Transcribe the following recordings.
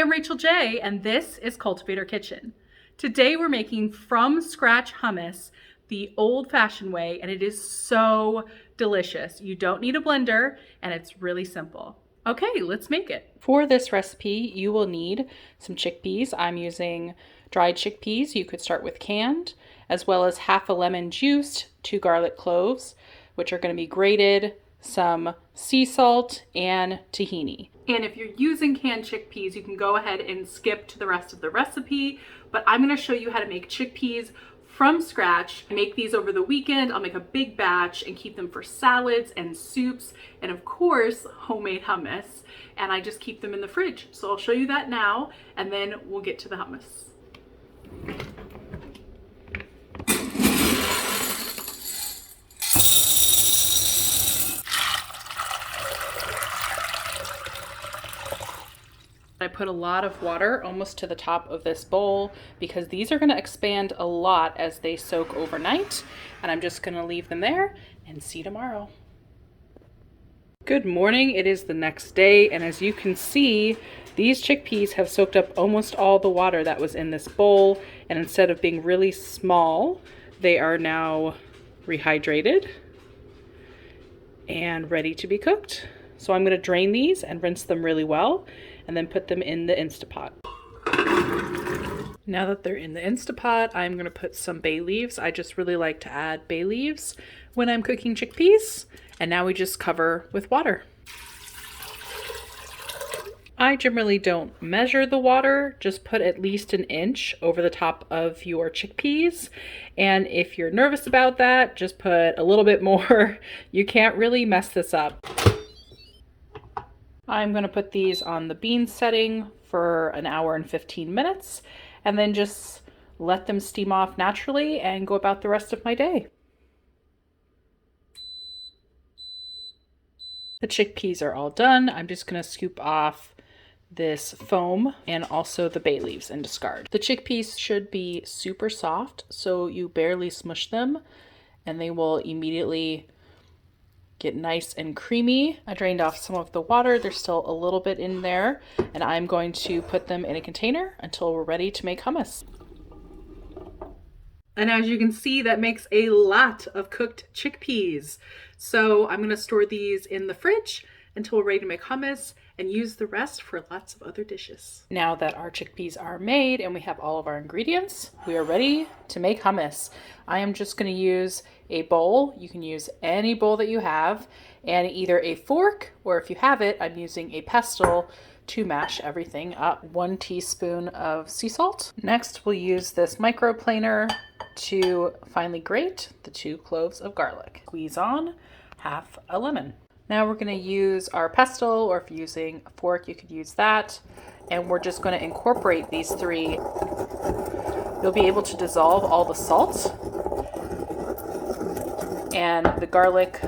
I'm Rachel J, and this is Cultivator Kitchen. Today we're making from scratch hummus the old-fashioned way, and it is so delicious. You don't need a blender, and it's really simple. Okay, let's make it. For this recipe, you will need some chickpeas. I'm using dried chickpeas. You could start with canned, as well as half a lemon juiced, 2 garlic cloves, which are going to be grated, some sea salt, and tahini. And if you're using canned chickpeas, you can go ahead and skip to the rest of the recipe, but I'm going to show you how to make chickpeas from scratch. I make these over the weekend. I'll make a big batch and keep them for salads and soups, and of course, homemade hummus. And I just keep them in the fridge. So I'll show you that now, and then we'll get to the hummus. I put a lot of water almost to the top of this bowl because these are going to expand a lot as they soak overnight, and I'm just going to leave them there and see tomorrow. Good morning. It is the next day, and as you can see, these chickpeas have soaked up almost all the water that was in this bowl, and instead of being really small, they are now rehydrated and ready to be cooked. So I'm going to drain these and rinse them really well, and then put them in the Instapot. Now that they're in the Instapot, I'm going to put some bay leaves. I just really like to add bay leaves when I'm cooking chickpeas. And now we just cover with water. I generally don't measure the water, just put at least an inch over the top of your chickpeas. And if you're nervous about that, just put a little bit more. You can't really mess this up. I'm going to put these on the bean setting for an hour and 15 minutes, and then just let them steam off naturally and go about the rest of my day. The chickpeas are all done. I'm just going to scoop off this foam and also the bay leaves and discard. The chickpeas should be super soft, so you barely smush them and they will immediately get nice and creamy. I drained off some of the water. There's still a little bit in there, and I'm going to put them in a container until we're ready to make hummus. And as you can see, that makes a lot of cooked chickpeas. So I'm going to store these in the fridge until we're ready to make hummus and use the rest for lots of other dishes. Now that our chickpeas are made and we have all of our ingredients, we are ready to make hummus. I am just going to use a bowl. You can use any bowl that you have, and either a fork, or if you have it, I'm using a pestle to mash everything up. 1 teaspoon of sea salt. Next, we'll use this microplaner to finely grate the 2 cloves of garlic. Squeeze on half a lemon. Now we're going to use our pestle, or if you're using a fork, you could use that. And we're just going to incorporate these 3. You'll be able to dissolve all the salt, and the garlic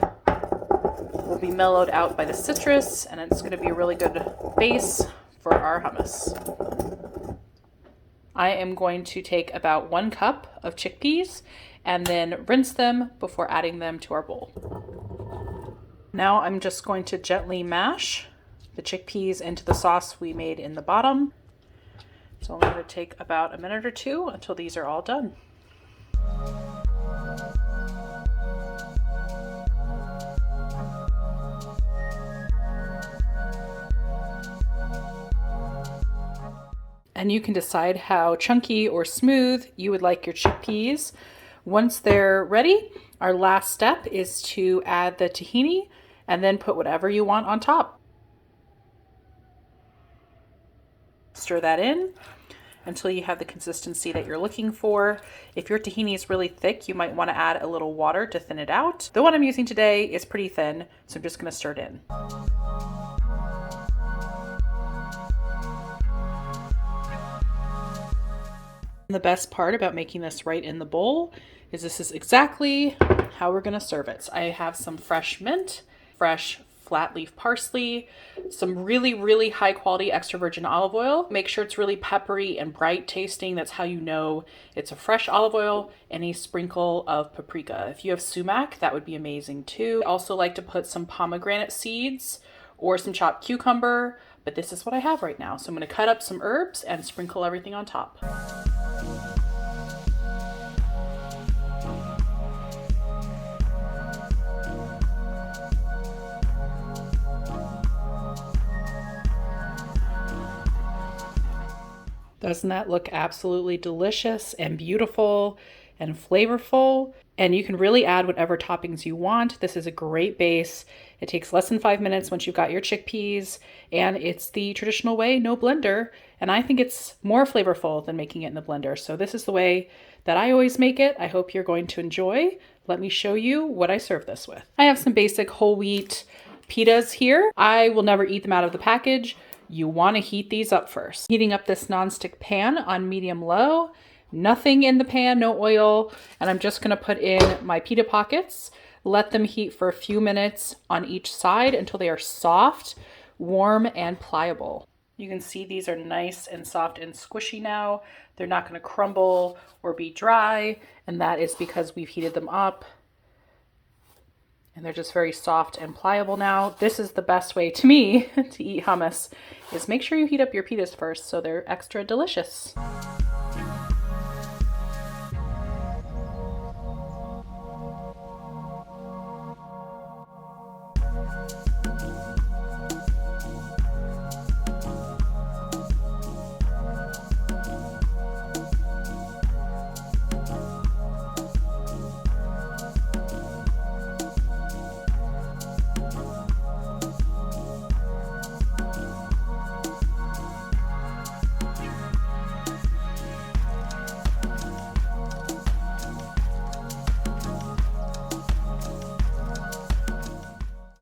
will be mellowed out by the citrus, and it's going to be a really good base for our hummus. I am going to take about 1 cup of chickpeas and then rinse them before adding them to our bowl. Now I'm just going to gently mash the chickpeas into the sauce we made in the bottom. So I'm going to take about a minute or 2 until these are all done. And you can decide how chunky or smooth you would like your chickpeas. Once they're ready, our last step is to add the tahini and then put whatever you want on top. Stir that in until you have the consistency that you're looking for. If your tahini is really thick, you might want to add a little water to thin it out. The one I'm using today is pretty thin, so I'm just going to stir it in. The best part about making this right in the bowl is this is exactly how we're going to serve it. So I have some fresh mint, fresh flat leaf parsley, some really high quality extra virgin olive oil. Make sure it's really peppery and bright tasting. That's how you know it's a fresh olive oil, and a sprinkle of paprika. If you have sumac, that would be amazing too. I also like to put some pomegranate seeds or some chopped cucumber, but this is what I have right now. So I'm going to cut up some herbs and sprinkle everything on top. Doesn't that look absolutely delicious and beautiful and flavorful? And you can really add whatever toppings you want. This is a great base. It takes less than 5 minutes once you've got your chickpeas, and it's the traditional way, no blender. And I think it's more flavorful than making it in the blender. So this is the way that I always make it. I hope you're going to enjoy. Let me show you what I serve this with. I have some basic whole wheat pitas here. I will never eat them out of the package. You want to heat these up first. Heating up this nonstick pan on medium low, nothing in the pan, no oil, and I'm just going to put in my pita pockets, let them heat for a few minutes on each side until they are soft, warm, and pliable. You can see these are nice and soft and squishy now. They're not going to crumble or be dry, and that is because we've heated them up. And they're just very soft and pliable now. This is the best way to me to eat hummus, is make sure you heat up your pitas first so they're extra delicious.